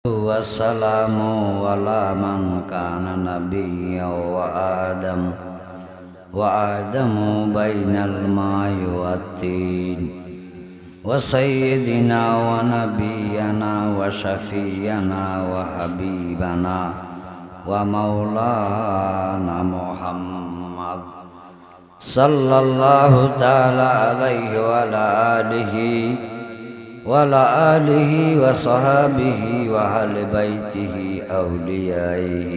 والسلام على من كان نبيا وآدم بين الماء والطين وسيدنا ونبينا وشفينا وحبيبنا ومولانا محمد صلى الله تعالى عليه وعلى آله وصحابه وأهل بيته أوليائه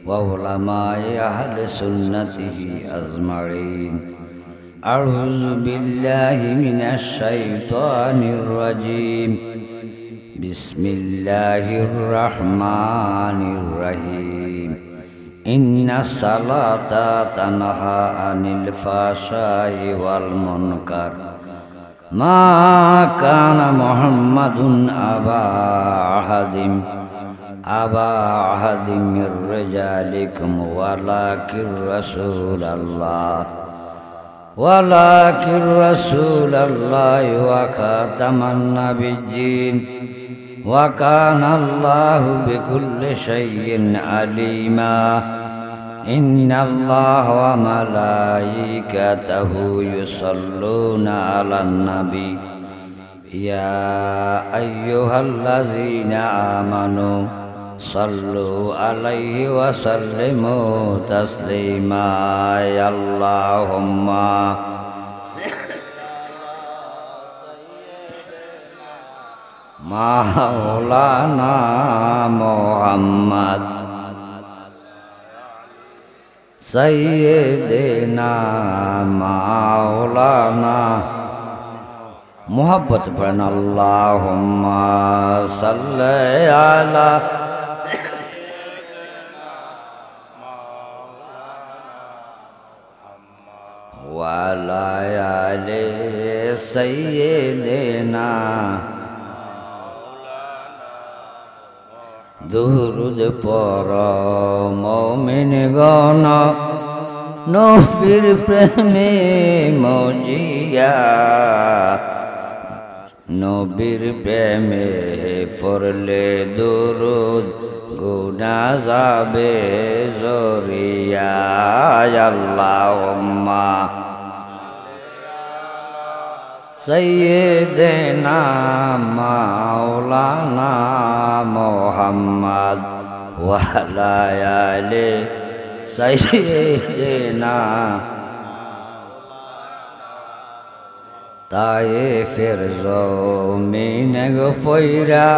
وعلماء أهل سنته أجمعين. أعوذ بالله من الشيطان الرجيم. بسم الله الرحمن الرحيم. إن الصلاة تنهى عن الفحشاء والمنكر ما كان محمد أبا أحد من رجالكم ولكن رسول الله وخاتم النبيين وكان الله بكل شيء عليما. إن الله وملائكته يصلون على النبي يا أيها الذين آمنوا صلوا عليه وسلموا تسليما. يا اللهم مولانا محمد सैयदना मौलाना मोहब्बत पढ़न अल्लाहुम्मा सल्ली अला वाला आले सैयदना दुरूद पढ़ मोमिनगण नबीर प्रेमे मजिया नबीर प्रेमे पढ़ले दुरूद गुनाह जाबे जरिया। अल्लाहुम्मा सैयदना मौलाना मुहम्मद वअला आले सैयदना ताइफेर जमीन गफैरा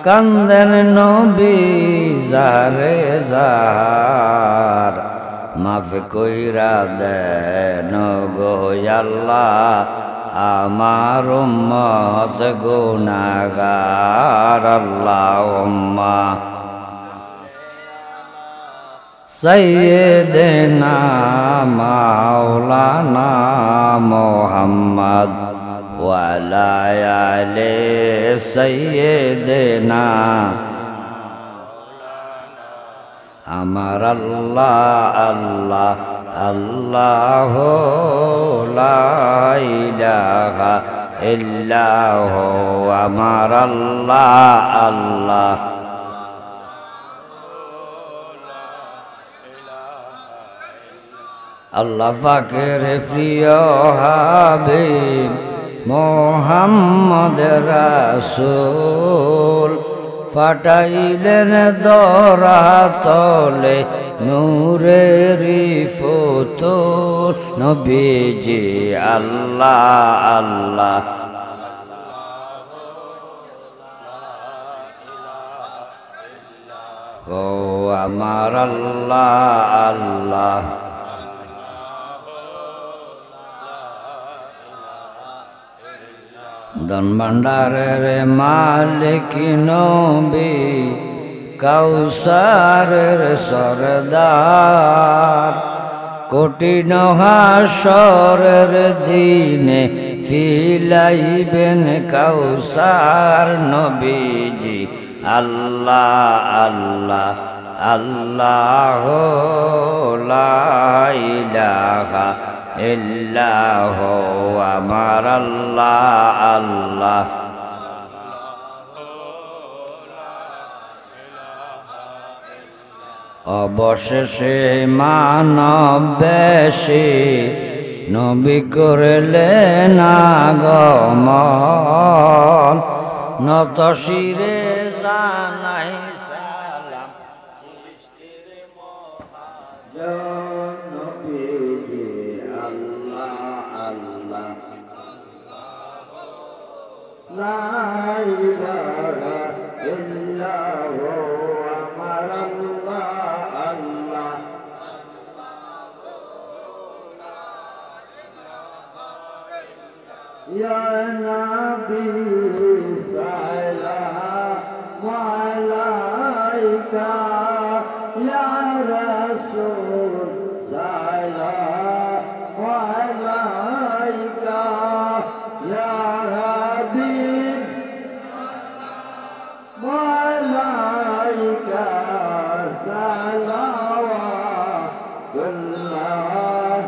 कांदेन नबी जारे जार माफ कइरा देन गो आल्लाह আমার উম্মত গুনাহগার। আল্লাহুম্মা সাইয়্যিদিনা মাওলানা মুহাম্মদ ওয়া আলা আলি সাইয়্যিদিনা আমার আল্লাহ আল্লাহ अल्लाह ला इलाहा इल्लाह अमर अल्लाह अल्लाह अल्लाह फाकिर प्रिय हाबिब मोहम्मद रसूल फाटाइलेन दरातले नूरेरी फुतूर नबीजी अल्लाह अल्लाह ओ अमर अल्लाह अल्लाह धन भंडारेर मालिक नबी काउसारेर सरदार कठिन हाशरेर दिने फिलाइबेन काउसार नबीजी अल्लाह अल्लाह अल्लाह ला इलाहा इल्लाह अमर अल्लाह अल्लाह অবশেষে মানব বেশে নবী করলেন আগমন নত শিরে জানাই সালাম সৃষ্টির মহাজন নবীজি আল্লাহ আল্লাহ লা ইলাহা ইল্লাল্লাহু আমার আল্লাহ আল্লাহ ইয়া নবী সাল্লাল্লাহু আলাইকা ইয়া রাসূল সাল্লাল্লাহু আলাইকা ইয়া হাবিব মালাইকা সালাওয়াতুল্লাহ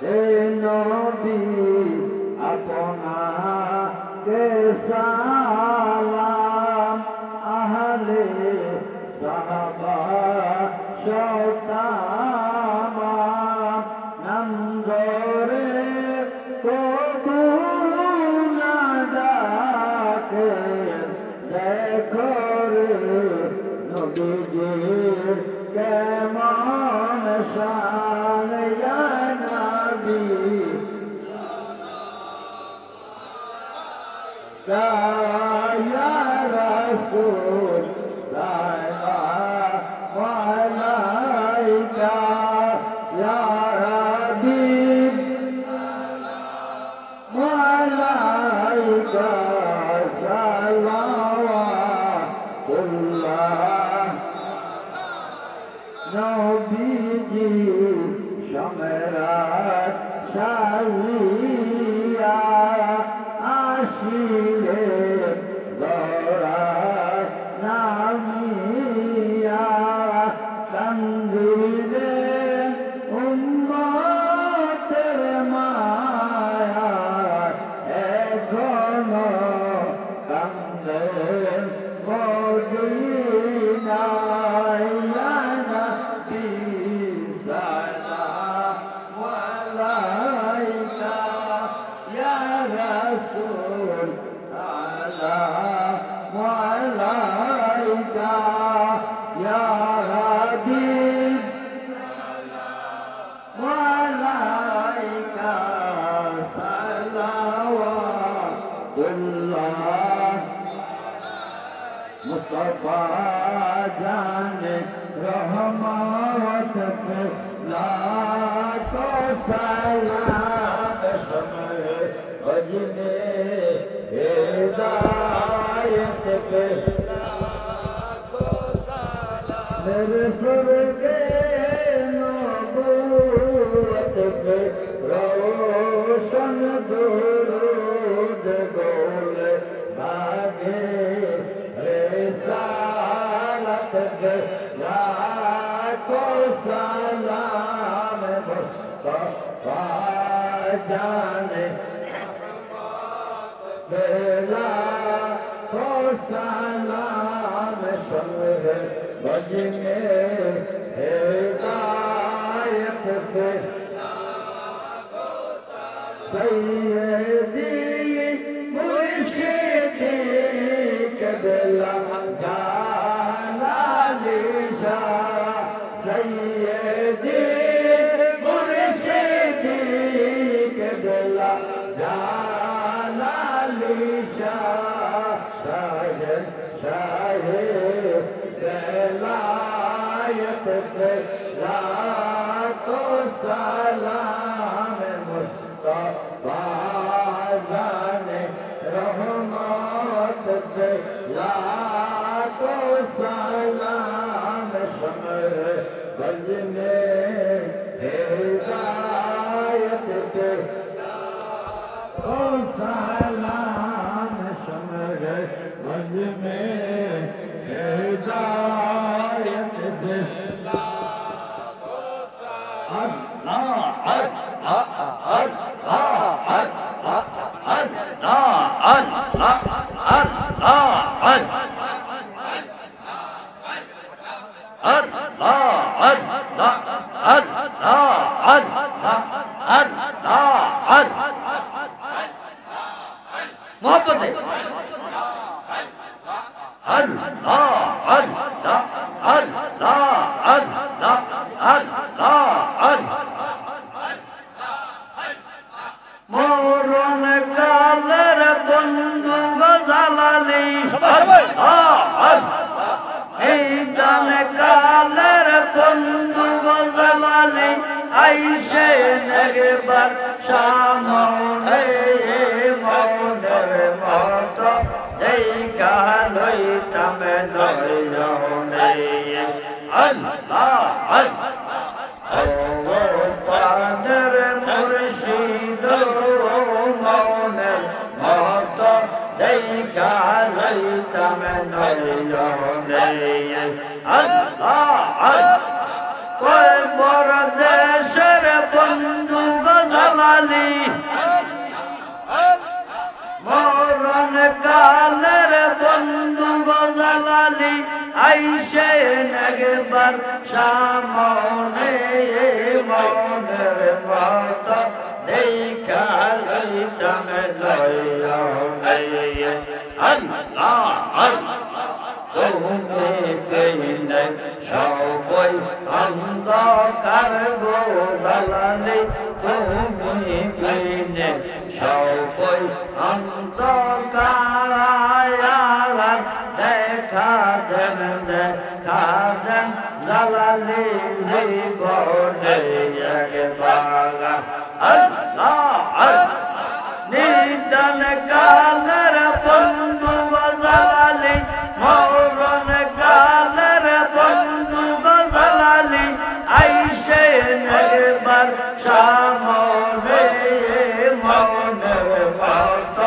হে নবী আপনাকে সালাম আহলে সাহাবা শতাম নাম ধরে কবু না ডাকে দেখো রে নবীজির কেমন শান ইয়া নবী ইয়া রাসূল সাল্লাল্লাহু আলাইকা ইয়া হাবিব মালাইকা সালাওয়াতুল্লাহ নবীজি সম্রাট সাজিয়া আসিলে দরায় নামিয়া কান্দিলে উম্মতের মায়া এখনো কান্দেন মদিনায় ইয়া নবী সাল্লাল্লাহু আলাইকা ইয়া রাসূল সাল্লাল্লাহু আলাইকা ইয়া হাবিব মালাইকা সালাওয়াতুল্লাহ মুস্তাফা জানে রহমত পে লাখো সালাম সময় বজনে हिदायत पे लाखो सलाम मेरे सुर के नबूवत पे रोशन दुरूद बोल भागे रिसालत पे लाखो सलाम मुस्तफा जाने बेला को सलाम शम्र बजने हिदायत पे सैयदी मुर्शिदी कबला जालाली शाह सैयदी मुर्शिदी कबला शाहिद शाहिद बेलायत पे लाखो सलाम मुस्तफा जाने रहमत पे लाखो सलाम शम्र बजने हिदायत पे लाखो सलाम शम्र बज में हिदायत पे लाखो सलाम মরণ কালের বন্ধু গজালালি এই দান কালের বন্ধু গজালালি আইসে একবার সামনে মনের মত দেখা লইতাম নয়নে আল্লাহ পানের মুর্শিদ মনের মত দেখা লইতাম নয়নে আল্লাহ কয় বড় দেশের বন্ধু গজালালি মরণ কালের বন্ধু গজালালি আইসে একবার সামনে মনের মত দেখা লইতাম নয়নে আল্লাহ তুমি পেলে সবাই অন্ধকার গোজালালি তুমি পেলে সবাই অন্ধকার দেখা দেন জালালি জীবনে একবার আল্লাহ নিদান কালের বন্ধু গজালালি মরণ কালের বন্ধু গজালালি আইসে একবার সামনে মনের মত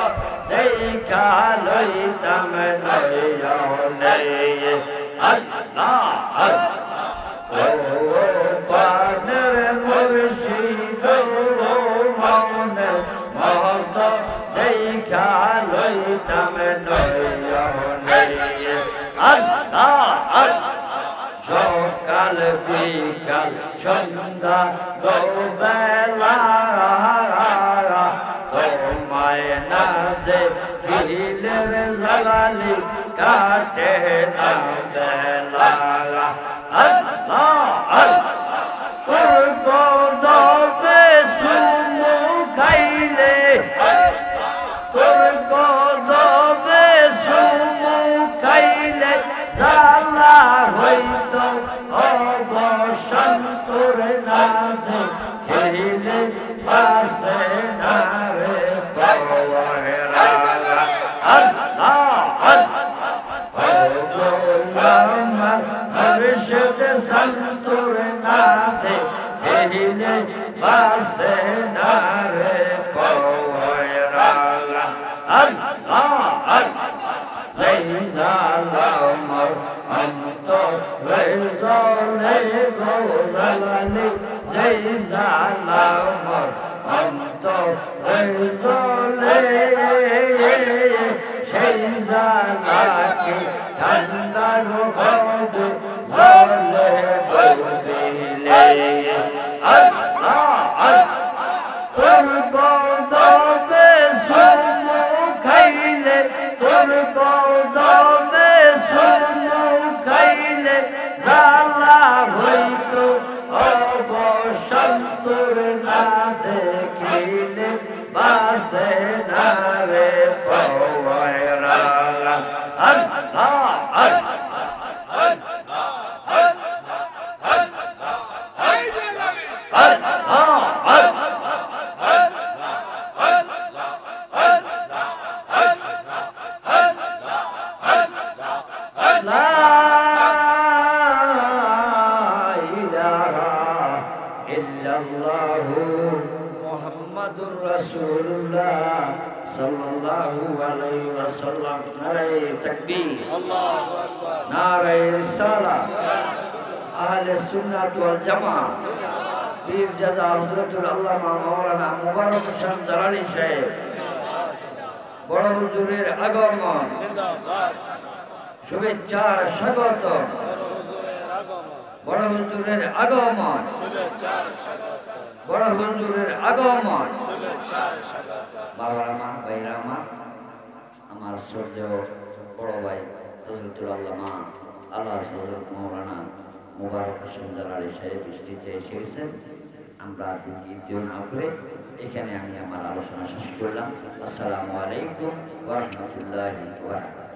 দেখা লইতাম নয়নে আল্লাহ পানের মুর্শিদ মনের মত দেখা লইতাম নয়নে আল্লাহ সকাল বিকাল সন্ধ্যা গোবেলা তোমায় না দেখিলে জালালি কাটে না বেলা আল্লাহ তোর কদমে চুমু খাইলে তোর কদমে চুমু খাইলে জালা হইত অবসন্তর না দেখিলে পাশে না রে পাওয়ারা আল্লাহ মুর্শিদ সন্তর না দেখিলে পাশে না রে পাওয়ারা আল্লাহ জয় জালাম অন্তর জলে গোজালালি জয় জালাম অন্তর জলে সেই জালাকে ঠান্ডা হবে জলে ডুবিলে আল্লাহ তোর কদমে চুমু খাইলে তোর কদমে চুমু খাইলে জালা হইত অবসন্তর না দেখিলে বাসে না রে পাওয়ারা আল্লাহ মুহাম্মাদুর রাসূলুল্লাহ সাল্লাল্লাহু আলাইহি ওয়াসাল্লাম নারে তাকবীর আল্লাহু আকবার নারে রিসালাত আহলে সুন্নাত ওয়াল জামাত পীর জাদা হযরতুল আল্লামা মাওলানা মুবারক হোসেন জালালী সাহেব বড় হুজুরের আগমন জিন্দাবাদ শুভেচ্ছার স্বাগত বড় হুজুরের আগমন শুভেচ্ছার স্বাগত বড় হুজুরের আগমন শুভেচ্ছার স্বাগত বাবারা মা ভাইরা মা আমার শ্রদ্ধেয় বড় ভাই হযরত হজরতুল আল্লামা আল্লাহ হযরত মাওলানা মোবারক হোসেন জালালী সাহেব স্টেজে এসেছেন। আমরা দ্বিতীয় না করে এখানে আমি আমার আলোচনা শেষ করলাম। আসসালামু আলাইকুম ওয়া রাহমাতুল্লাহি ওয়া বারাকাতুহু।